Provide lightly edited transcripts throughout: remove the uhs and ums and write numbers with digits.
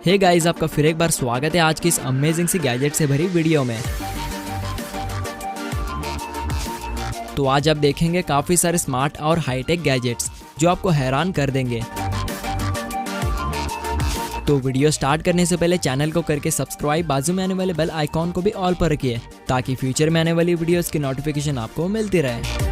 Hey guys, आपका फिर एक बार स्वागत है आज की इस अमेजिंग सी गैजेट से भरी वीडियो में। तो आज आप देखेंगे काफी सारे स्मार्ट और हाईटेक गैजेट्स जो आपको हैरान कर देंगे। तो वीडियो स्टार्ट करने से पहले चैनल को करके सब्सक्राइब, बाजू में आने वाले बेल आइकॉन को भी ऑल पर रखिए ताकि फ्यूचर में आने वाली वीडियोस की नोटिफिकेशन आपको मिलती रहे।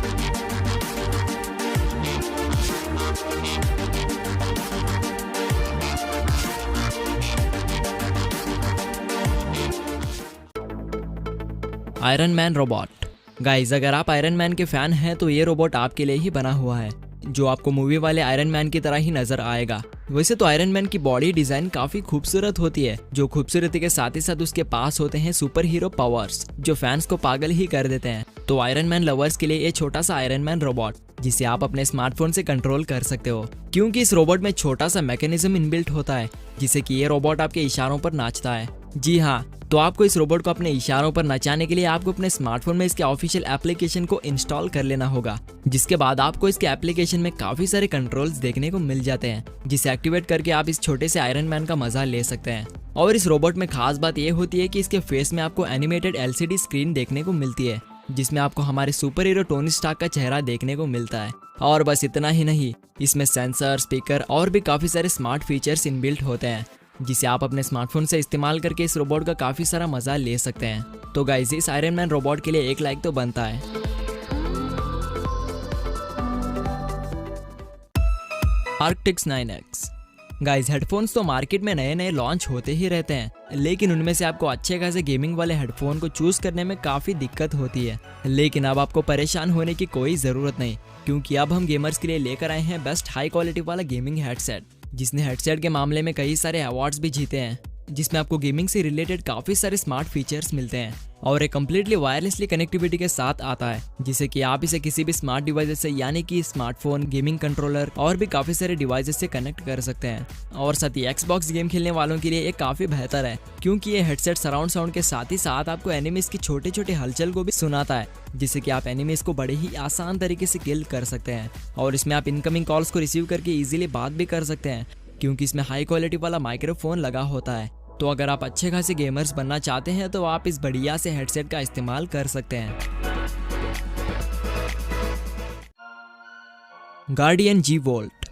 Iron man robot. गाइस, अगर आप आयरन मैन के फैन हैं तो ये रोबोट आपके लिए ही बना हुआ है, जो आपको मूवी वाले आयरन मैन की तरह ही नजर आएगा। वैसे तो आयरन मैन की बॉडी डिजाइन काफी खूबसूरत होती है, जो खूबसूरती के साथ ही साथ उसके पास होते हैं सुपर हीरो पावर्स जो फैंस को पागल ही कर देते हैं। तो आयरन मैन लवर्स के लिए ये छोटा सा आयरन मैन रोबोट जिसे आप अपने स्मार्टफोन से कंट्रोल कर सकते हो, क्योंकि इस रोबोट में छोटा सा मैकेनिज्म इनबिल्ट होता है जिससे कि ये रोबोट आपके इशारों पर नाचता है। जी हाँ, तो आपको इस रोबोट को अपने इशारों पर नचाने के लिए आपको अपने स्मार्टफोन में इसके ऑफिशियल एप्लीकेशन को इंस्टॉल कर लेना होगा, जिसके बाद आपको इसके एप्लीकेशन में काफी सारे कंट्रोल्स देखने को मिल जाते हैं, जिसे एक्टिवेट करके आप इस छोटे से आयरन मैन का मजा ले सकते हैं। और इस रोबोट में खास बात यह होती है कि इसके फेस में आपको एनिमेटेड LCD स्क्रीन देखने को मिलती है, जिसमें आपको हमारे सुपर हीरो टोनी स्टार्क का चेहरा देखने को मिलता है। और बस इतना ही नहीं, इसमें सेंसर, स्पीकर और भी काफी सारे स्मार्ट फीचर्स इनबिल्ट होते हैं, जिसे आप अपने स्मार्टफोन से इस्तेमाल करके इस रोबोट का काफी सारा मजा ले सकते हैं। तो गाइस, इस आयरन मैन रोबोट के लिए एक लाइक तो बनता है। आर्क्टिक्स 9X। गाइस, हेडफोन्स तो मार्केट में नए नए लॉन्च होते ही रहते हैं, लेकिन उनमें से आपको अच्छे खासे गेमिंग वाले हेडफोन को चूज करने में काफी दिक्कत होती है। लेकिन अब आपको परेशान होने की कोई जरूरत नहीं, क्योंकि अब हम गेमर्स के लिए लेकर आए हैं बेस्ट हाई क्वालिटी वाला गेमिंग हेडसेट, जिसने हेडसेट के मामले में कई सारे अवार्ड्स भी जीते हैं, जिसमें आपको गेमिंग से रिलेटेड काफी सारे स्मार्ट फीचर्स मिलते हैं और एक कम्प्लीटली वायरलेसली कनेक्टिविटी के साथ आता है, जिससे कि आप इसे किसी भी स्मार्ट डिवाइस से यानी कि स्मार्टफोन, गेमिंग कंट्रोलर और भी काफी सारे डिवाइसेस से कनेक्ट कर सकते हैं। और साथ ही Xbox गेम खेलने वालों के लिए ये काफी बेहतर है, क्योंकि ये हेडसेट सराउंड साउंड के साथ ही साथ आपको एनिमीज की छोटे छोटे हलचल को भी सुनाता है, जिससे कि आप एनिमीज को बड़े ही आसान तरीके से किल कर सकते हैं। और इसमें आप इनकमिंग कॉल्स को रिसीव करके इजीली बात भी कर सकते हैं, क्योंकि इसमें हाई क्वालिटी वाला माइक्रोफोन लगा होता है। तो अगर आप अच्छे खासे गेमर्स बनना चाहते हैं तो आप इस बढ़िया से हेडसेट का इस्तेमाल कर सकते हैं। Guardian G Volt।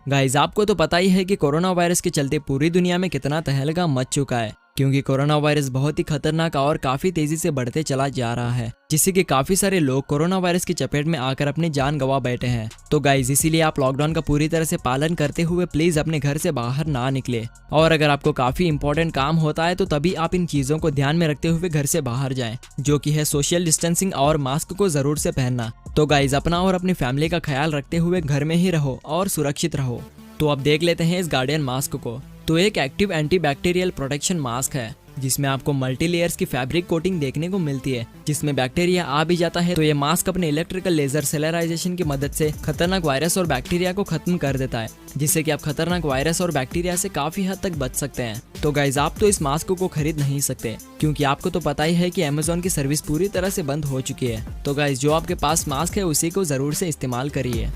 गाइस, आपको तो पता ही है कि कोरोना वायरस के चलते पूरी दुनिया में कितना तहलका मच चुका है, क्योंकि कोरोना वायरस बहुत ही खतरनाक और काफी तेजी से बढ़ते चला जा रहा है, जिससे कि काफी सारे लोग कोरोना वायरस की चपेट में आकर अपनी जान गंवा बैठे हैं। तो गाइस, इसीलिए आप लॉकडाउन का पूरी तरह से पालन करते हुए प्लीज अपने घर से बाहर ना निकले, और अगर आपको काफी इंपॉर्टेंट काम होता है तो तभी आप इन चीजों को ध्यान में रखते हुए घर से बाहर जाएं, जो कि है सोशल डिस्टेंसिंग और मास्क को जरूर से पहनना। तो गाइस, अपना और अपनी फैमिली का ख्याल रखते हुए घर में ही रहो और सुरक्षित रहो। तो अब देख लेते हैं इस गार्डियन मास्क को। तो एक एक्टिव एंटीबैक्टीरियल प्रोटेक्शन मास्क है, जिसमें आपको मल्टी लेयर्स की फैब्रिक कोटिंग देखने को मिलती है, जिसमें बैक्टीरिया आ भी जाता है तो ये मास्क अपने इलेक्ट्रिकल लेजर सेलराइजेशन की मदद से खतरनाक वायरस और बैक्टीरिया को खत्म कर देता है, जिससे कि आप खतरनाक वायरस और बैक्टीरिया से काफी हद तक बच सकते हैं। तो गाइज, आप तो इस मास्क को खरीद नहीं सकते, क्योंकि आपको तो पता ही है कि Amazon की सर्विस पूरी तरह से बंद हो चुकी है। तो गाइज, जो आपके पास मास्क है उसी को जरूर से इस्तेमाल करिए।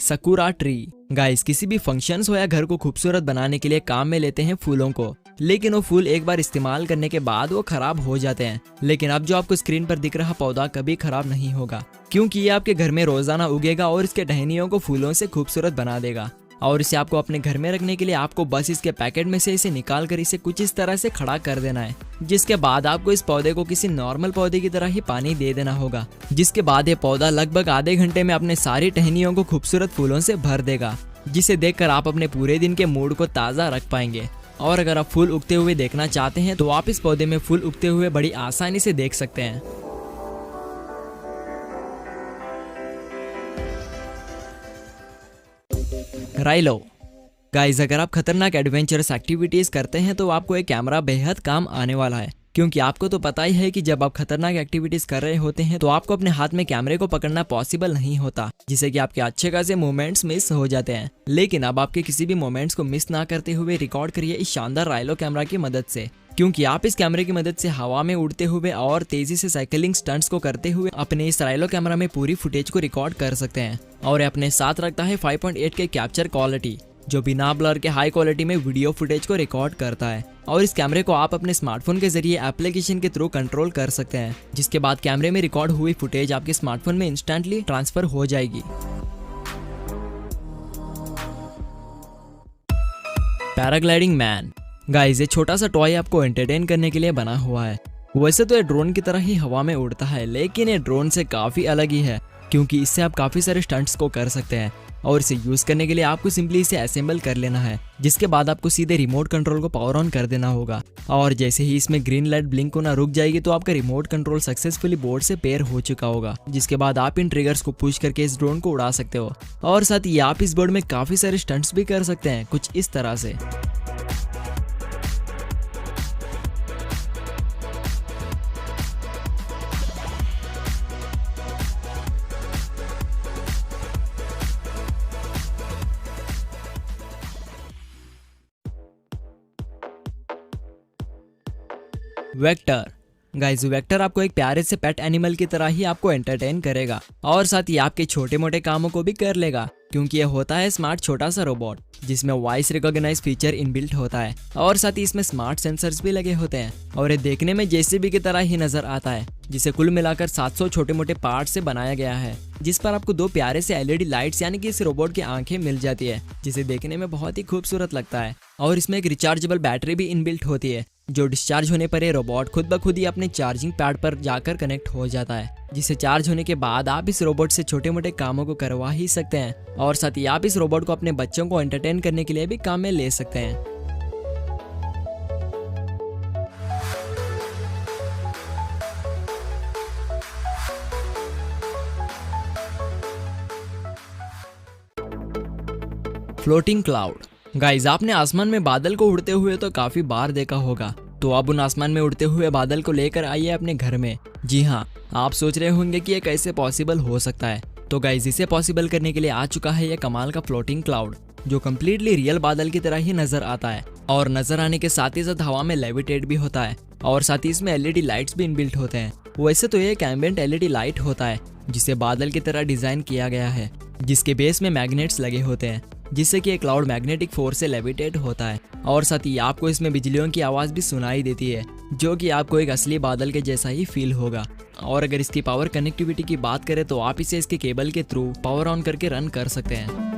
Sakura tree. गाइस, किसी भी फंक्शंस हो या घर को खूबसूरत बनाने के लिए काम में लेते हैं फूलों को, लेकिन वो फूल एक बार इस्तेमाल करने के बाद वो खराब हो जाते हैं। लेकिन अब जो आपको स्क्रीन पर दिख रहा पौधा कभी खराब नहीं होगा, क्योंकि ये आपके घर में रोजाना उगेगा और इसके टहनियों को फूलों से खूबसूरत बना देगा। और इसे आपको अपने घर में रखने के लिए आपको बस इसके पैकेट में से इसे निकाल कर इसे कुछ इस तरह से खड़ा कर देना है, जिसके बाद आपको इस पौधे को किसी नॉर्मल पौधे की तरह ही पानी दे देना होगा, जिसके बाद ये पौधा लगभग आधे घंटे में अपने सारी टहनियों को खूबसूरत फूलों से भर देगा, जिसे देखकर आप अपने पूरे दिन के मूड को ताज़ा रख पाएंगे। और अगर आप फूल उगते हुए देखना चाहते हैं तो आप इस पौधे में फूल उगते हुए बड़ी आसानी से देख सकते हैं। राइलो। गाइस, अगर आप खतरनाक एडवेंचरस एक्टिविटीज करते हैं तो आपको एक कैमरा बेहद काम आने वाला है, क्योंकि आपको तो पता ही है कि जब आप खतरनाक एक्टिविटीज कर रहे होते हैं तो आपको अपने हाथ में कैमरे को पकड़ना पॉसिबल नहीं होता, जिससे कि आपके अच्छे खासे मोमेंट्स मिस हो जाते हैं। लेकिन अब आपके किसी भी मोमेंट्स को मिस ना करते हुए रिकॉर्ड करिए इस शानदार राइलो कैमरा की मदद से, क्योंकि आप इस कैमरे की मदद से हवा में उड़ते हुए और तेजी से साइकिलिंग स्टंट्स को करते हुए अपने इस राइलो कैमरा में पूरी फुटेज को रिकॉर्ड कर सकते हैं। और ये अपने साथ रखता है 5.8 के कैप्चर क्वालिटी, जो बिना ब्लर के हाई क्वालिटी में वीडियो फुटेज को रिकॉर्ड करता है। और इस कैमरे को आप अपने स्मार्टफोन के जरिए एप्लीकेशन के थ्रू कंट्रोल कर सकते हैं, जिसके बाद कैमरे में रिकॉर्ड हुई फुटेज आपके स्मार्टफोन में इंस्टेंटली ट्रांसफर हो जाएगी। Paragliding man. गाइस, ये छोटा सा टॉय आपको एंटरटेन करने के लिए बना हुआ है। वैसे तो ये ड्रोन की तरह ही हवा में उड़ता है, लेकिन ये ड्रोन से काफी अलग ही है, क्योंकि इससे आप काफी सारे स्टंट्स को कर सकते हैं। और इसे यूज करने के लिए आपको सिंपली इसे असेंबल कर लेना है, जिसके बाद आपको सीधे रिमोट कंट्रोल को पावर ऑन कर देना होगा। और जैसे ही इसमें ग्रीन लाइट ब्लिंक होना रुक जाएगी तो आपका रिमोट कंट्रोल सक्सेसफुली बोर्ड से पेयर हो चुका होगा, जिसके बाद आप इन ट्रिगर्स को पुश करके इस ड्रोन को उड़ा सकते हो। और साथ ही आप इस बोर्ड में काफी सारे स्टंट्स भी कर सकते हैं, कुछ इस तरह से। वेक्टर। गाइस, वेक्टर आपको एक प्यारे से पेट एनिमल की तरह ही आपको एंटरटेन करेगा और साथ ही आपके छोटे मोटे कामों को भी कर लेगा, क्योंकि यह होता है स्मार्ट छोटा सा रोबोट जिसमें वॉइस रिकॉग्नाइज फीचर इनबिल्ट होता है और साथ ही इसमें स्मार्ट सेंसर्स भी लगे होते हैं। और ये देखने में जेसीबी की तरह ही नजर आता है, जिसे कुल मिलाकर 700 छोटे मोटे पार्ट से बनाया गया है, जिस पर आपको 2 प्यारे से एलईडी लाइट्स यानी कि इस रोबोट की आंखें मिल जाती है, जिसे देखने में बहुत ही खूबसूरत लगता है। और इसमें एक रिचार्जेबल बैटरी भी इनबिल्ट होती है, जो डिस्चार्ज होने पर ये रोबोट खुद ब खुद ही अपने चार्जिंग पैड पर जाकर कनेक्ट हो जाता है, जिसे चार्ज होने के बाद आप इस रोबोट से छोटे मोटे कामों को करवा ही सकते हैं। और साथ ही आप इस रोबोट को अपने बच्चों को एंटरटेन करने के लिए भी काम में ले सकते हैं। Floating cloud. गाइस, आपने आसमान में बादल को उड़ते हुए तो काफी बार देखा होगा, तो अब उन आसमान में उड़ते हुए बादल को लेकर आइए अपने घर में। जी हाँ, आप सोच रहे होंगे कि ये कैसे पॉसिबल हो सकता है। तो गाइस, इसे पॉसिबल करने के लिए आ चुका है ये कमाल का फ्लोटिंग क्लाउड, जो कम्प्लीटली रियल बादल की तरह ही नजर आता है और नजर आने के साथ ही साथ हवा में लेविटेट भी होता है। और साथ ही इसमें एलईडी लाइट्स भी इनबिल्ट होते हैं। वैसे तो ये एक एम्बिएंट एलईडी लाइट होता है, जिसे बादल की तरह डिजाइन किया गया है, जिसके बेस में मैग्नेट्स लगे होते हैं, जिससे कि एक क्लाउड मैग्नेटिक फोर्स से लेविटेट होता है। और साथ ही आपको इसमें बिजलियों की आवाज भी सुनाई देती है, जो कि आपको एक असली बादल के जैसा ही फील होगा। और अगर इसकी पावर कनेक्टिविटी की बात करें तो आप इसे इसके केबल के थ्रू पावर ऑन करके रन कर सकते हैं।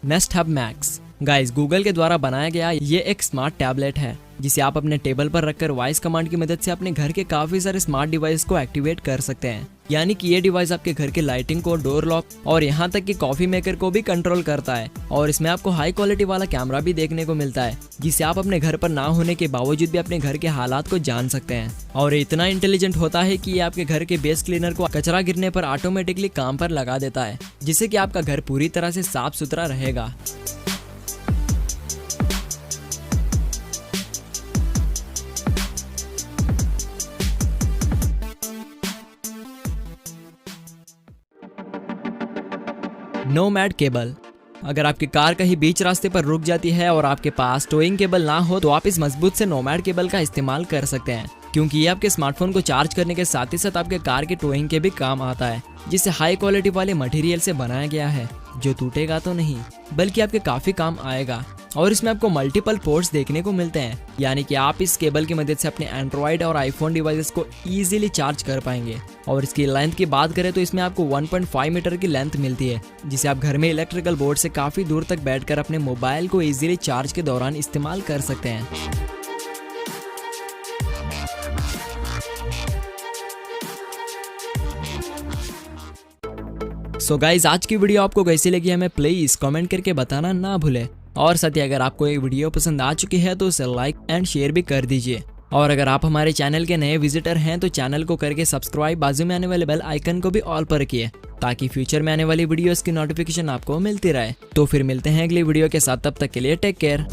Nest hub max. Guys, Google के द्वारा बनाया गया ये एक स्मार्ट टैबलेट है, जिसे आप अपने टेबल पर रखकर वॉइस कमांड की मदद से अपने घर के काफी सारे स्मार्ट डिवाइस को एक्टिवेट कर सकते हैं। यानी कि ये डिवाइस आपके घर के लाइटिंग को, डोर लॉक और यहाँ तक कि कॉफी मेकर को भी कंट्रोल करता है। और इसमें आपको हाई क्वालिटी वाला कैमरा भी देखने को मिलता है, जिससे आप अपने घर पर ना होने के बावजूद भी अपने घर के हालात को जान सकते हैं। और ये इतना इंटेलिजेंट होता है कि ये आपके घर के बेस क्लीनर को कचरा गिरने पर ऑटोमेटिकली काम पर लगा देता है, जिससे कि आपका घर पूरी तरह से साफ सुथरा रहेगा। Nomad cable. अगर आपकी कार कहीं बीच रास्ते पर रुक जाती है और आपके पास टोइंग केबल ना हो, तो आप इस मजबूत से नोमैड केबल का इस्तेमाल कर सकते हैं, क्योंकि ये आपके स्मार्टफोन को चार्ज करने के साथ ही साथ आपके कार के टोइंग के भी काम आता है, जिसे हाई क्वालिटी वाले मटेरियल से बनाया गया है, जो टूटेगा तो नहीं बल्कि आपके काफी काम आएगा। और इसमें आपको मल्टीपल पोर्ट्स देखने को मिलते हैं, यानी कि आप इस केबल की मदद से अपने एंड्रॉइड और आईफोन डिवाइसेस को इजीली चार्ज कर पाएंगे। और इसकी लेंथ की बात करें तो इसमें आपको 1.5 मीटर की लेंथ मिलती है, जिसे आप घर में इलेक्ट्रिकल बोर्ड से काफी दूर तक बैठकर अपने मोबाइल को इजीली चार्ज के दौरान इस्तेमाल कर सकते हैं। सो गाइज, आज की वीडियो आपको कैसी लगी हमें प्लीज कमेंट करके बताना ना भूले। और साथ ही अगर आपको ये वीडियो पसंद आ चुकी है तो उसे लाइक एंड शेयर भी कर दीजिए। और अगर आप हमारे चैनल के नए विजिटर हैं तो चैनल को करके सब्सक्राइब, बाजू में आने वाले बेल आइकन को भी ऑल पर रखिए, ताकि फ्यूचर में आने वाली वीडियोस की नोटिफिकेशन आपको मिलती रहे। तो फिर मिलते हैं अगली वीडियो के साथ, तब तक के लिए टेक केयर।